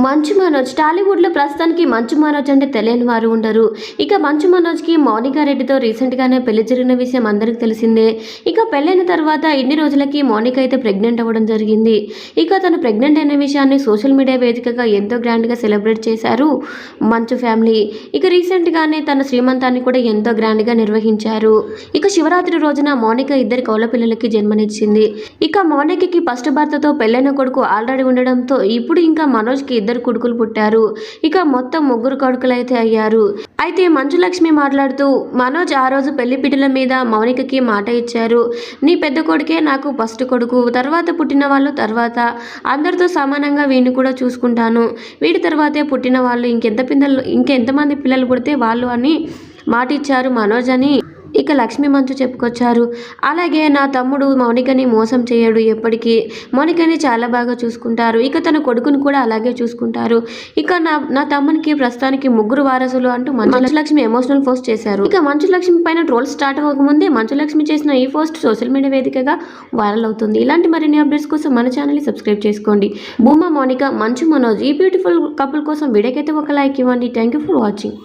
మంచు మనోజ్ టాలీవుడ్లో ప్రస్తుతానికి మంచు మనోజ్ అంటే తెలియని వారు ఉండరు. ఇక మంచు మనోజ్కి మౌనికా రెడ్డితో రీసెంట్గానే పెళ్లి జరిగిన విషయం అందరికీ తెలిసిందే. ఇక పెళ్ళైన తర్వాత ఇన్ని రోజులకి మౌనిక అయితే ప్రెగ్నెంట్ అవ్వడం జరిగింది. ఇక తను ప్రెగ్నెంట్ అయిన విషయాన్ని సోషల్ మీడియా వేదికగా ఎంతో గ్రాండ్గా సెలబ్రేట్ చేశారు మంచు ఫ్యామిలీ. ఇక రీసెంట్గానే తన శ్రీమంతాన్ని కూడా ఎంతో గ్రాండ్గా నిర్వహించారు. ఇక శివరాత్రి రోజున మౌనిక ఇద్దరు కౌల పిల్లలకి జన్మనిచ్చింది. ఇక మౌనికకి ఫస్ట్ భర్తతో పెళ్ళైన కొడుకు ఆల్రెడీ ఉండడంతో ఇప్పుడు ఇంకా మనోజ్కి ఇద్దరు కొడుకులు పుట్టారు. ఇక మొత్తం ముగ్గురు కొడుకులు అయితే అయ్యారు. అయితే మంచులక్ష్మి మాట్లాడుతూ మనోజ్ ఆ రోజు పెళ్లి పీటల మీద మౌనికకి మాట ఇచ్చారు. నీ పెద్ద కొడుకే నాకు ఫస్ట్ కొడుకు, తర్వాత పుట్టిన వాళ్ళు తర్వాత అందరితో సమానంగా వీడిని కూడా చూసుకుంటాను, వీడి తర్వాతే పుట్టిన వాళ్ళు ఇంకెంతమంది పిల్లలు పుడితే వాళ్ళు అని మాట ఇచ్చారు మనోజ్ అని ఇక లక్ష్మీ మంచు చెప్పుకొచ్చారు. అలాగే నా తమ్ముడు మౌనికని మోసం చేయడు, ఎప్పటికీ మౌనికని చాలా బాగా చూసుకుంటారు. ఇక తన కొడుకుని కూడా అలాగే చూసుకుంటారు. ఇక నా తమ్మునికి ప్రస్తుతానికి ముగ్గురు వారసులు అంటూ మంచులక్ష్మి ఎమోషనల్ పోస్ట్ చేశారు. ఇక మంచులక్ష్మి పైన ట్రోల్ స్టార్ట్ అవ్వకముందే మంచులక్ష్మి చేసిన ఈ పోస్ట్ సోషల్ మీడియా వేదికగా వైరల్ అవుతుంది. ఇలాంటి మరిన్ని అప్డేట్స్ కోసం మన ఛానల్ని సబ్స్క్రైబ్ చేసుకోండి. భూమా మౌనిక మంచు మనోజ్ ఈ బ్యూటిఫుల్ కపుల్ కోసం వీడియోకైతే ఒక లైక్ ఇవ్వండి. Thank you for watching.